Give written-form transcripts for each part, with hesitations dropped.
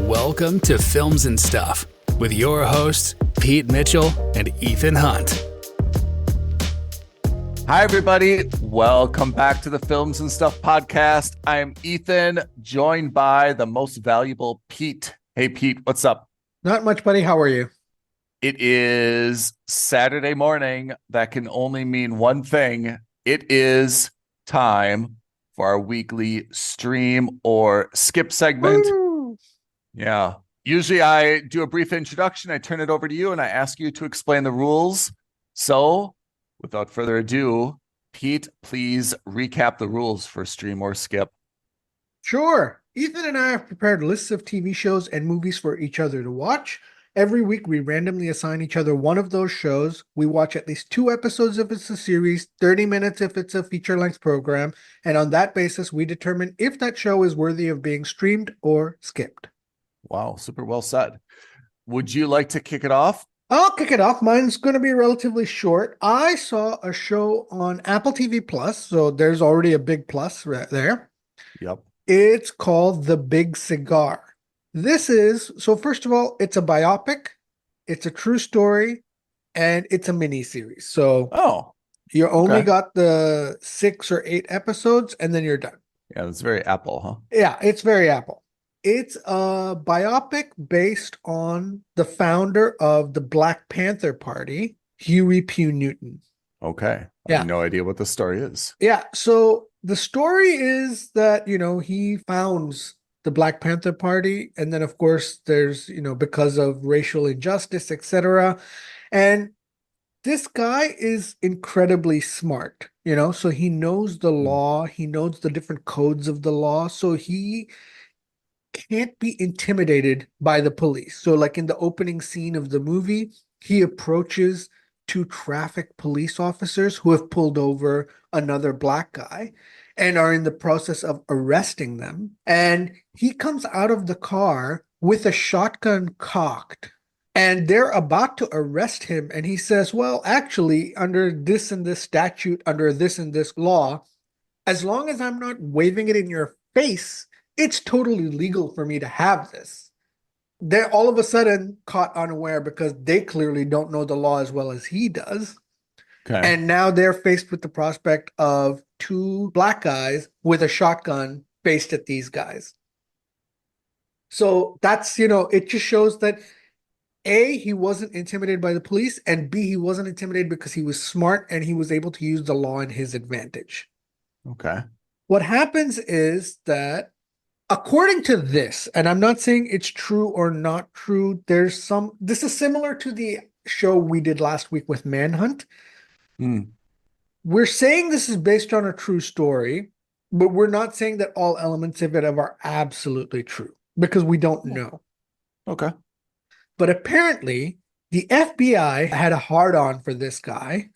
Welcome to Films and Stuff with your hosts, Pete Mitchell and Ethan Hunt. Hi, everybody. Welcome back to the Films and Stuff podcast. I'm Ethan, joined by the most valuable Pete. Hey, Pete, what's up? Not much, buddy. How are you? It is Saturday morning. That can only mean one thing. It is time for our weekly stream or skip segment. Woo! Yeah. Usually I do a brief introduction. I turn it over to you and I ask you to explain the rules. So without further ado, Pete, please recap the rules for stream or skip. Sure. Ethan and I have prepared lists of TV shows and movies for each other to watch. Every week, we randomly assign each other one of those shows. We watch at least 2 episodes if it's a series, 30 minutes if it's a feature-length program, and on that basis, we determine if that show is worthy of being streamed or skipped. Wow, super well said. Would you like to kick it off? I'll kick it off. Mine's going to be relatively short. I saw a show on Apple TV Plus, so there's already a big plus right there. Yep. It's called The Big Cigar. So first of all, it's a biopic, it's a true story, and it's a mini-series. So you only got the 6 or 8 episodes, and then you're done. Yeah, that's very Apple, huh? Yeah, it's very Apple. It's a biopic based on the founder of the Black Panther Party, Huey P. Newton. Okay. I Yeah. have no idea what the story is. Yeah, so the story is that, he founds the Black Panther Party, and then of course there's, because of racial injustice, etc. And this guy is incredibly smart, so he knows the law, he knows the different codes of the law, so he can't be intimidated by the police. So like in the opening scene of the movie, he approaches 2 traffic police officers who have pulled over another black guy and are in the process of arresting them. And he comes out of the car with a shotgun cocked, and they're about to arrest him. And he says, well, actually, under this and this statute, under this and this law, as long as I'm not waving it in your face, it's totally legal for me to have this. They're all of a sudden caught unaware because they clearly don't know the law as well as he does. Okay. And now they're faced with the prospect of 2 black guys with a shotgun faced at these guys. So that's, it just shows that A, he wasn't intimidated by the police, and B, he wasn't intimidated because he was smart and he was able to use the law in his advantage. Okay. What happens is that according to this, and I'm not saying it's true or not true, this is similar to the show we did last week with Manhunt. We're saying this is based on a true story, but we're not saying that all elements of it are absolutely true because we don't know. Okay. But apparently, the FBI had a hard-on for this guy,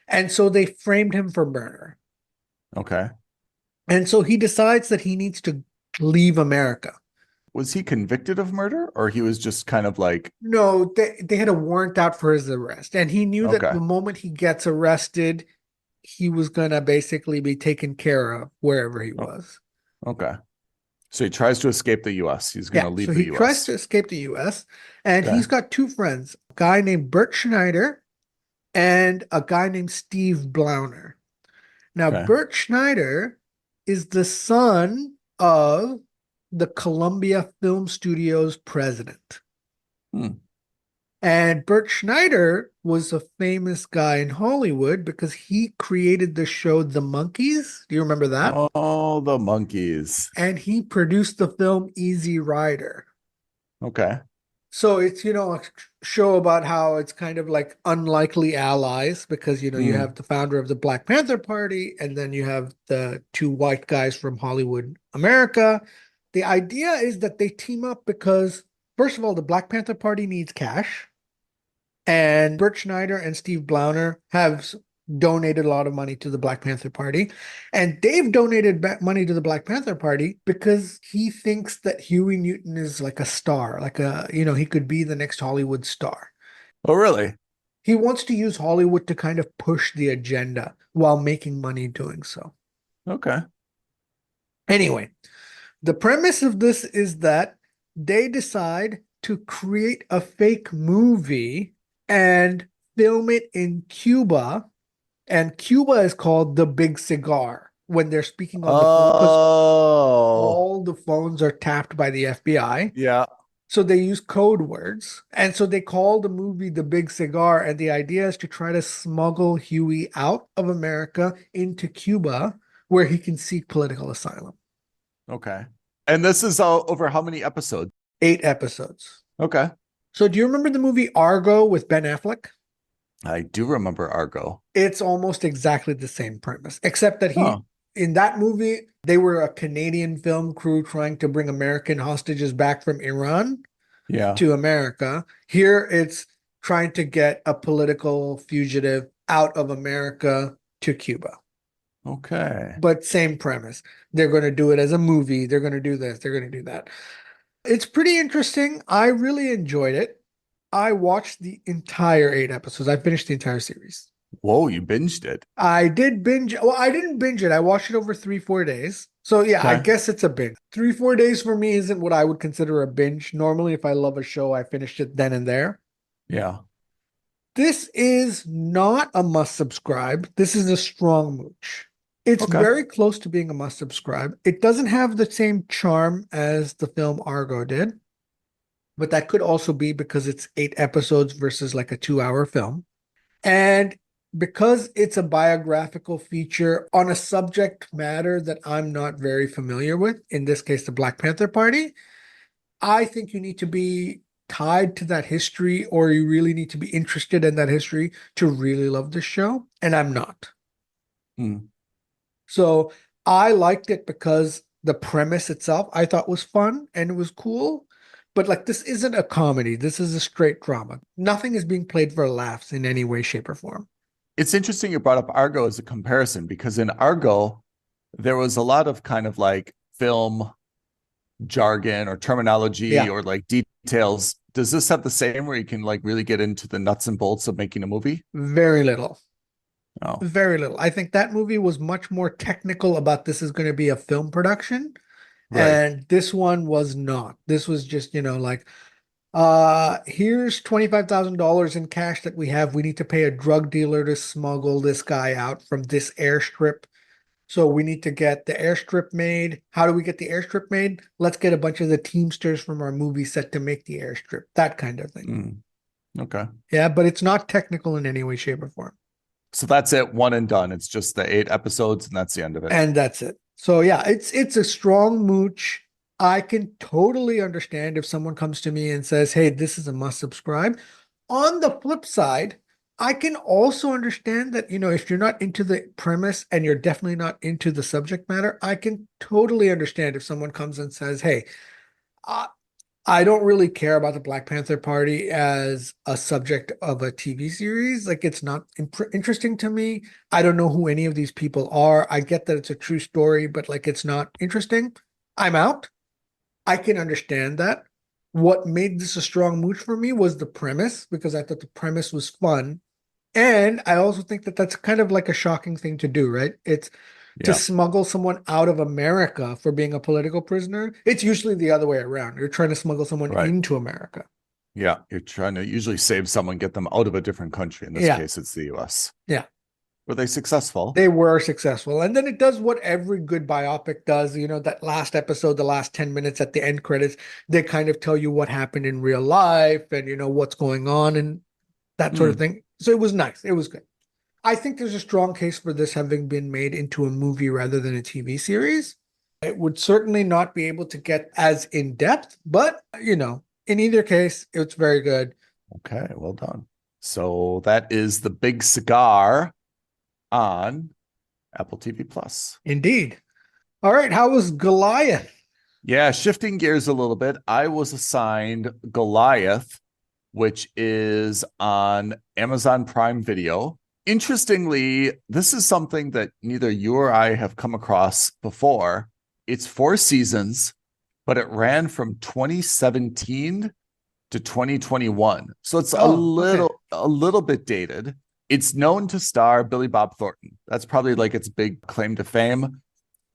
and so they framed him for murder. Okay. And so he decides that he needs to leave America. Was he convicted of murder, or he was just kind of like... No, they had a warrant out for his arrest, and he knew that the moment he gets arrested, he was going to basically be taken care of wherever he was. Okay. So he tries to escape the U.S. He's going to leave the U.S. So he tries to escape the U.S., and he's got 2 friends, a guy named Bert Schneider and a guy named Steve Blauner. Now, Bert Schneider is the son of the Columbia Film Studios president. And Bert Schneider was a famous guy in Hollywood because he created the show The Monkees. Do you remember that? Oh, The Monkees. And he produced the film Easy Rider. Okay. So it's, a show about how it's kind of like unlikely allies because, you have the founder of the Black Panther Party, and then you have the 2 white guys from Hollywood, America. The idea is that they team up because, first of all, the Black Panther Party needs cash, and Bert Schneider and Steve Blauner have donated a lot of money to the Black Panther Party, and they've donated money to the Black Panther Party because he thinks that Huey Newton is like a star, he could be the next Hollywood star. Oh, really? He wants to use Hollywood to kind of push the agenda while making money doing so. Okay. Anyway, the premise of this is that they decide to create a fake movie and film it in Cuba. And Cuba is called the Big Cigar when they're speaking on the phone because Oh, all the phones are tapped by the FBI. yeah. So they use code words. And so they call the movie The Big Cigar. And the idea is to try to smuggle Huey out of America into Cuba where he can seek political asylum. Okay. And this is over how many episodes? 8 episodes. Okay. So do you remember the movie Argo with Ben Affleck? I do remember Argo. It's almost exactly the same premise, except that Oh, in that movie, they were a Canadian film crew trying to bring American hostages back from Iran yeah. to America. Here, it's trying to get a political fugitive out of America to Cuba. Okay. But same premise. They're going to do it as a movie. They're going to do this. They're going to do that. It's pretty interesting. I really enjoyed it. I watched the entire 8 episodes. I finished the entire series. Whoa, you binged it. I did binge. Well, I didn't binge it. I watched it over 3-4 days. So yeah, I Okay. guess it's a binge. 3-4 days for me isn't what I would consider a binge. Normally, if I love a show, I finish it then and there. Yeah. This is not a must subscribe. This is a strong mooch. It's Okay. very close to being a must subscribe. It doesn't have the same charm as the film Argo did, but that could also be because it's 8 episodes versus like a 2-hour film. And because it's a biographical feature on a subject matter that I'm not very familiar with, in this case, the Black Panther Party, I think you need to be tied to that history or you really need to be interested in that history to really love this show. And I'm not. Hmm. So I liked it because the premise itself I thought was fun and it was cool. But like this isn't a comedy. This is a straight drama. Nothing is being played for laughs in any way, shape, or form. It's interesting you brought up Argo as a comparison because in Argo, there was a lot of kind of like film jargon or terminology Yeah. or like details. Does this have the same where you can like really get into the nuts and bolts of making a movie? Very little. Oh, Very little. I think that movie was much more technical about this is going to be a film production. right. And this one was not. This was just, like, here's $25,000 in cash that we have. We need to pay a drug dealer to smuggle this guy out from this airstrip. So we need to get the airstrip made. How do we get the airstrip made? Let's get a bunch of the Teamsters from our movie set to make the airstrip. That kind of thing. Okay. Yeah, but it's not technical in any way, shape, or form. So that's it, one and done. It's just the 8 episodes and that's the end of it. And that's it. So yeah, it's a strong mooch. I can totally understand if someone comes to me and says, "Hey, this is a must subscribe." On the flip side, I can also understand that, if you're not into the premise and you're definitely not into the subject matter, I can totally understand if someone comes and says, "Hey, I don't really care about the Black Panther Party as a subject of a TV series. Like, it's not interesting to me. I don't know who any of these people are. I get that it's a true story, but like, it's not interesting. I'm out." I can understand that. What made this a strong mooch for me was the premise, because I thought the premise was fun. And I also think that that's kind of like a shocking thing to do, right? It's to Yeah. smuggle someone out of America for being a political prisoner. It's usually the other way around. You're trying to smuggle someone Right. into America. Yeah. You're trying to usually save someone, get them out of a different country. In this Yeah. case, it's the US. Yeah. Were they successful? They were successful. And then it does what every good biopic does. That last episode, the last 10 minutes at the end credits, they kind of tell you what happened in real life and, what's going on and that sort of thing. So it was nice. It was good. I think there's a strong case for this having been made into a movie rather than a TV series. It would certainly not be able to get as in depth, but, in either case, it's very good. Okay, well done. So that is The Big Cigar on Apple TV Plus. Indeed. All right. How was Goliath? Yeah, shifting gears a little bit, I was assigned Goliath, which is on Amazon Prime Video. Interestingly, this is something that neither you or I have come across before. It's 4 seasons, but it ran from 2017 to 2021. So it's a little bit dated. It's known to star Billy Bob Thornton. That's probably like its big claim to fame.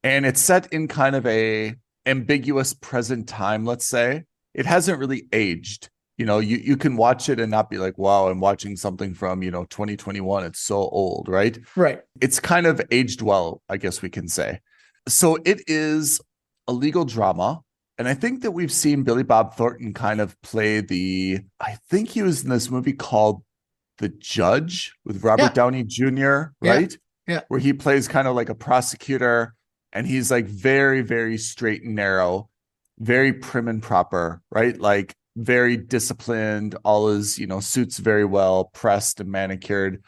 And it's set in kind of a ambiguous present time, let's say. it hasn't really aged. You can watch it and not be like, wow, I'm watching something from, 2021. It's so old, right? Right. It's kind of aged well, I guess we can say. So it is a legal drama. And I think that we've seen Billy Bob Thornton kind of play I think he was in this movie called The Judge with Robert Yeah. Downey Jr., Yeah. right? Yeah. Where he plays kind of like a prosecutor and he's like very, very straight and narrow, very prim and proper, right? Like very disciplined, all his, suits very well pressed and manicured.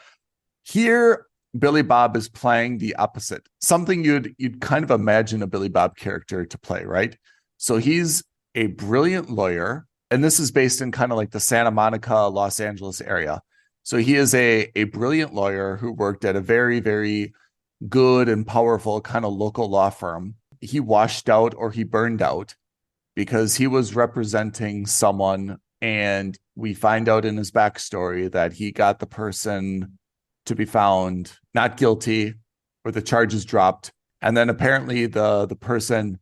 Here, Billy Bob is playing the opposite, something you'd kind of imagine a Billy Bob character to play, right? So he's a brilliant lawyer, and this is based in kind of like the Santa Monica, Los Angeles area. So he is a brilliant lawyer who worked at a very, very good and powerful kind of local law firm. He washed out or he burned out because he was representing someone, and we find out in his backstory that he got the person to be found not guilty or the charges dropped. And then apparently the person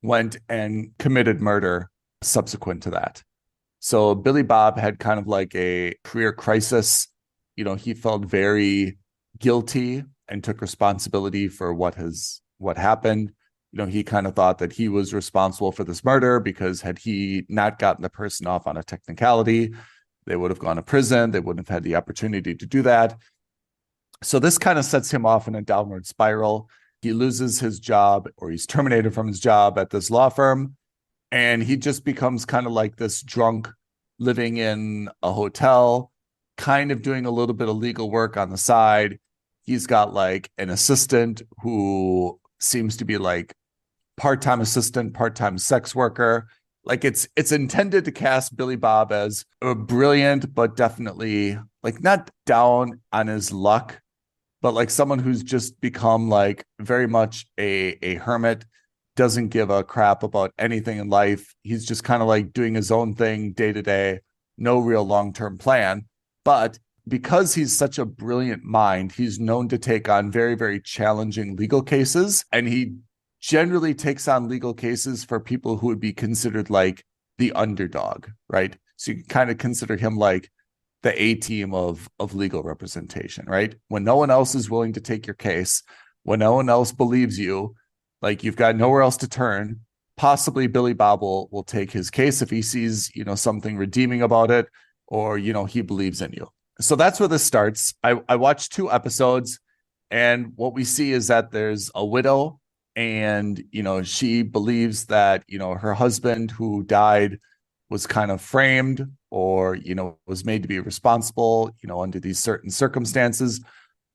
went and committed murder subsequent to that. So Billy Bob had kind of like a career crisis. He felt very guilty and took responsibility for what happened. He kind of thought that he was responsible for this murder because had he not gotten the person off on a technicality, they would have gone to prison. They wouldn't have had the opportunity to do that. So this kind of sets him off in a downward spiral. He loses his job, or he's terminated from his job at this law firm. And he just becomes kind of like this drunk living in a hotel, kind of doing a little bit of legal work on the side. He's got like an assistant who seems to be like part-time assistant, part-time sex worker. Like it's intended to cast Billy Bob as a brilliant, but definitely like not down on his luck, but like someone who's just become like very much a hermit, doesn't give a crap about anything in life. He's just kind of like doing his own thing day to day, no real long-term plan. But because he's such a brilliant mind, he's known to take on very, very challenging legal cases. And he generally takes on legal cases for people who would be considered like the underdog, right? So you can kind of consider him like the A team of legal representation, right? When no one else is willing to take your case, when no one else believes you, like you've got nowhere else to turn, possibly Billy Bob will take his case if he sees, something redeeming about it, or, he believes in you. So that's where this starts. I watched 2 episodes, and what we see is that there's a widow, and, she believes that, her husband who died was kind of framed or, was made to be responsible, under these certain circumstances.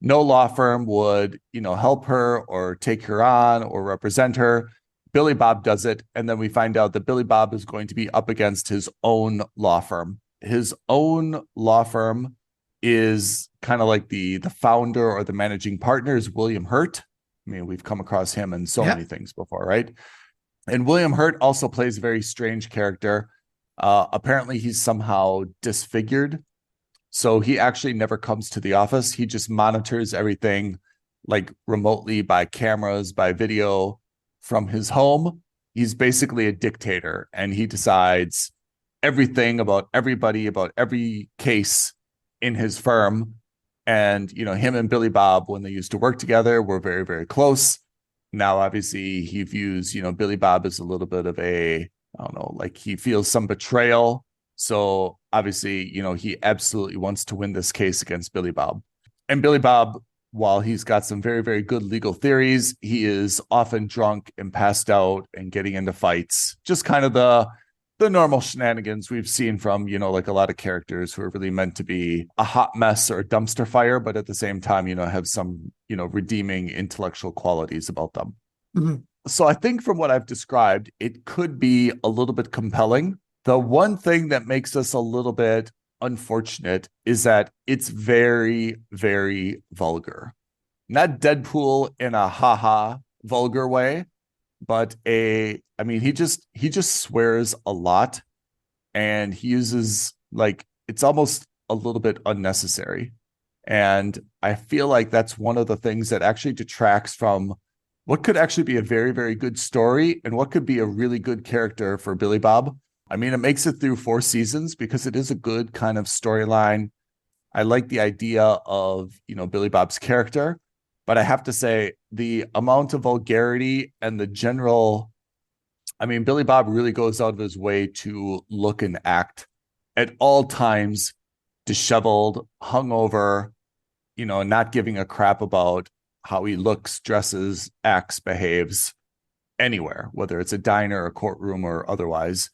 No law firm would, help her or take her on or represent her. Billy Bob does it. And then we find out that Billy Bob is going to be up against his own law firm. His own law firm is kind of like the founder or the managing partner is William Hurt. I mean, we've come across him in so many things before, right? And William Hurt also plays a very strange character. Apparently, he's somehow disfigured. So he actually never comes to the office. He just monitors everything like remotely by cameras, by video from his home. He's basically a dictator, and he decides everything about everybody, about every case in his firm. And, him and Billy Bob, when they used to work together, were very, very close. Now, obviously, he views, Billy Bob as a little bit of I don't know, like he feels some betrayal. So obviously, he absolutely wants to win this case against Billy Bob. And Billy Bob, while he's got some very, very good legal theories, he is often drunk and passed out and getting into fights. Just kind of the normal shenanigans we've seen from, like a lot of characters who are really meant to be a hot mess or a dumpster fire, but at the same time, have some, redeeming intellectual qualities about them. Mm-hmm. So I think from what I've described, it could be a little bit compelling. The one thing that makes us a little bit unfortunate is that it's very, very vulgar. Not Deadpool in a haha vulgar way, but he just swears a lot, and he uses like, it's almost a little bit unnecessary. And I feel like that's one of the things that actually detracts from what could actually be a very, very good story and what could be a really good character for Billy Bob. I mean, it makes it through 4 seasons because it is a good kind of storyline. I like the idea of, Billy Bob's character, but I have to say the amount of vulgarity and the general, I mean, Billy Bob really goes out of his way to look and act at all times disheveled, hungover, not giving a crap about how he looks, dresses, acts, behaves anywhere, whether it's a diner, a courtroom, or otherwise.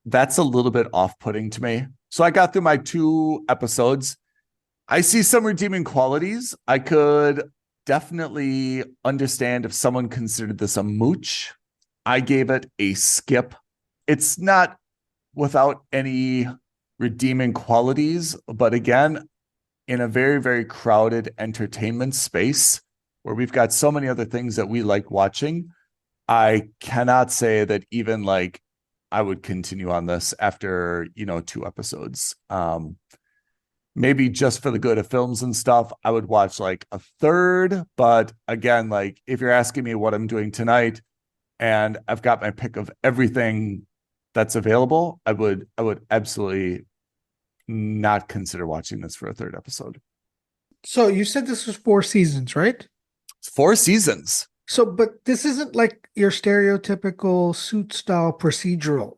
That's a little bit off-putting to me. So I got through my 2 episodes. I see some redeeming qualities. I could definitely understand if someone considered this a mooch. I gave it a skip. It's not without any redeeming qualities, but again, in a very, very crowded entertainment space where we've got so many other things that we like watching, I cannot say that even like I would continue on this after, 2 episodes. Maybe just for the good of films and stuff, I would watch like a third. But again, like if you're asking me what I'm doing tonight and I've got my pick of everything that's available, I would absolutely not consider watching this for a third episode. So you said this was 4 seasons, right? It's 4 seasons. So, but this isn't like your stereotypical suit style procedural,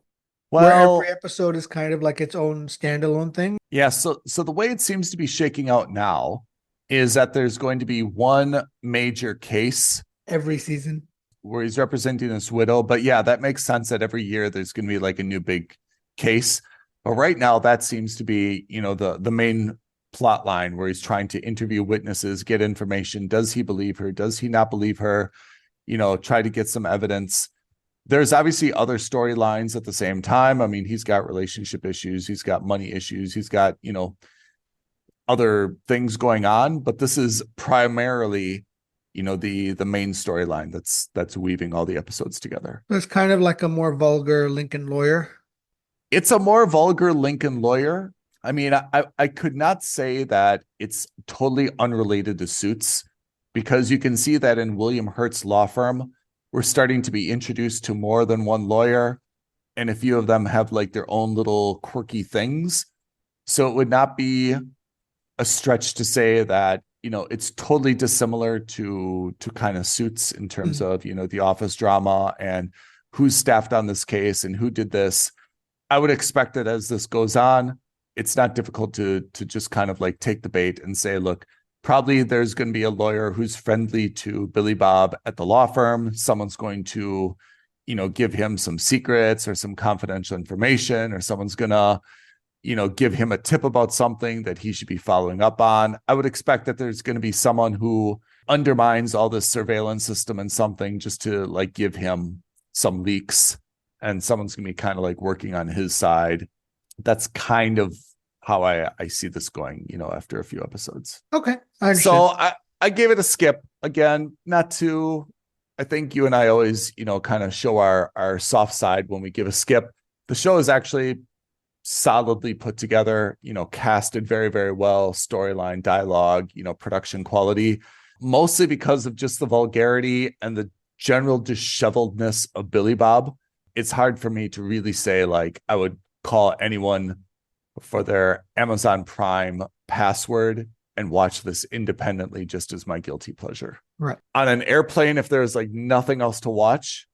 where Well, every episode is kind of like its own standalone thing. yeah. So the way it seems to be shaking out now is that there's going to be one major case Every season. where he's representing this widow. But yeah, that makes sense that every year there's going to be like a new big case. But right now, that seems to be, the main plot line where he's trying to interview witnesses, get information. Does he believe her? Does he not believe her? Try to get some evidence. There's obviously other storylines at the same time. I mean, he's got relationship issues. He's got money issues. He's got, other things going on. But this is primarily, the main storyline that's weaving all the episodes together. It's kind of like a more vulgar Lincoln Lawyer. It's a more vulgar Lincoln Lawyer. I mean, I could not say that it's totally unrelated to Suits because you can see that in William Hurt's law firm, we're starting to be introduced to more than one lawyer. And a few of them have like their own little quirky things. So it would not be a stretch to say that, it's totally dissimilar to kind of Suits in terms of, the office drama and who's staffed on this case and who did this. I would expect that as this goes on, it's not difficult to just kind of like take the bait and say, look, probably there's going to be a lawyer who's friendly to Billy Bob at the law firm. Someone's going to, give him some secrets or some confidential information, or someone's going to, give him a tip about something that he should be following up on. I would expect that there's going to be someone who undermines all this surveillance system and something just to like give him some leaks, and someone's going to be kind of like working on his side. That's kind of how I see this going, after a few episodes. Okay. I understand. So I gave it a skip. Again, not too, I think you and I always, kind of show our soft side when we give a skip. The show is actually solidly put together, casted very, very well, storyline, dialogue, production quality, mostly because of just the vulgarity and the general disheveledness of Billy Bob. It's hard for me to really say like I would call anyone for their Amazon Prime password and watch this independently just as my guilty pleasure. Right. On an airplane, if there's like nothing else to watch,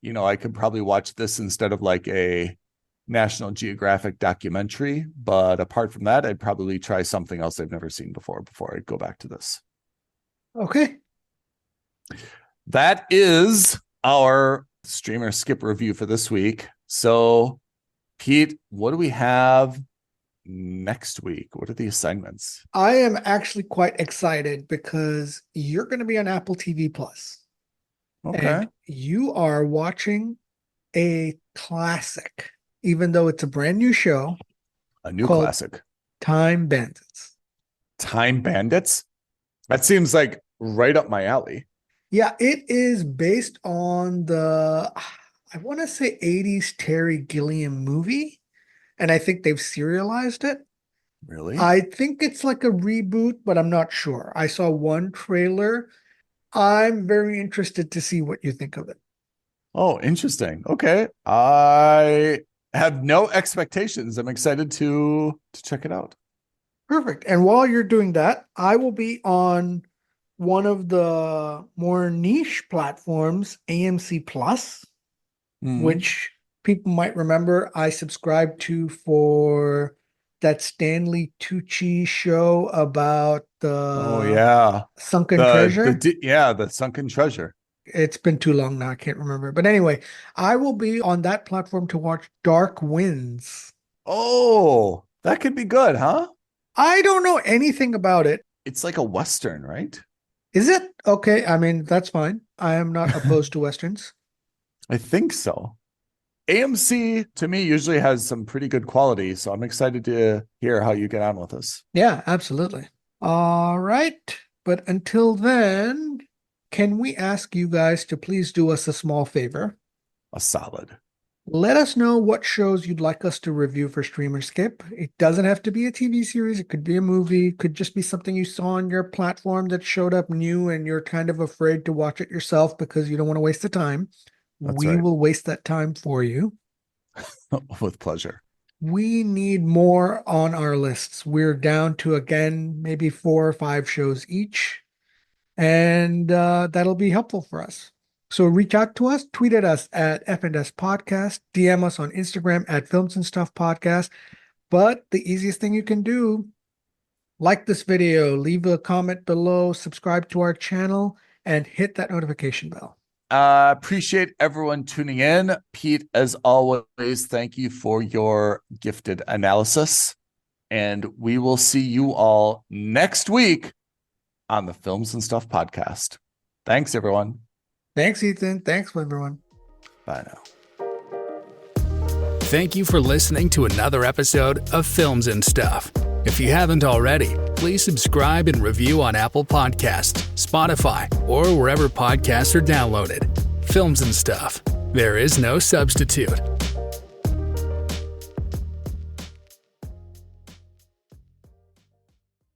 I could probably watch this instead of like a National Geographic documentary. But apart from that, I'd probably try something else I've never seen before I'd go back to this. Okay. That is our streamer skip review for this week. So, Pete, what do we have next week? What are the assignments? I am actually quite excited because you're going to be on Apple TV Plus. Okay. And you are watching a classic, even though it's a brand new show. A new called classic. Time Bandits. Time Bandits? That seems like right up my alley. Yeah, it is based on the, I want to say 80s Terry Gilliam movie. And I think they've serialized it. Really? I think it's like a reboot, but I'm not sure. I saw one trailer. I'm very interested to see what you think of it. Oh, interesting. Okay. I have no expectations. I'm excited to check it out. Perfect. And while you're doing that, I will be on one of the more niche platforms, AMC Plus, which people might remember I subscribed to for that Stanley Tucci show about the sunken treasure. The sunken treasure. It's been too long now. I can't remember. But anyway, I will be on that platform to watch Dark Winds. Oh, that could be good, huh? I don't know anything about it. It's like a Western, right? Is it? Okay. I mean, that's fine. I am not opposed to Westerns. I think so. AMC to me usually has some pretty good quality, so I'm excited to hear how you get on with this. Yeah, absolutely. All right. But until then, can we ask you guys to please do us a small favor? A solid. Let us know what shows you'd like us to review for Streamer Skip. It doesn't have to be a TV series. It could be a movie. It could just be something you saw on your platform that showed up new and you're kind of afraid to watch it yourself because you don't want to waste the time. We will waste that time for you. With pleasure. We need more on our lists. We're down to, again, maybe 4 or 5 shows each. And that'll be helpful for us. So reach out to us, tweet at us at F&S Podcast, DM us on Instagram at Films and Stuff Podcast. But the easiest thing you can do, like this video, leave a comment below, subscribe to our channel, and hit that notification bell. Appreciate everyone tuning in. Pete, as always, thank you for your gifted analysis. And we will see you all next week on the Films and Stuff Podcast. Thanks, everyone. Thanks, Ethan. Thanks, everyone. Bye now. Thank you for listening to another episode of Films and Stuff. If you haven't already, please subscribe and review on Apple Podcasts, Spotify, or wherever podcasts are downloaded. Films and Stuff. There is no substitute.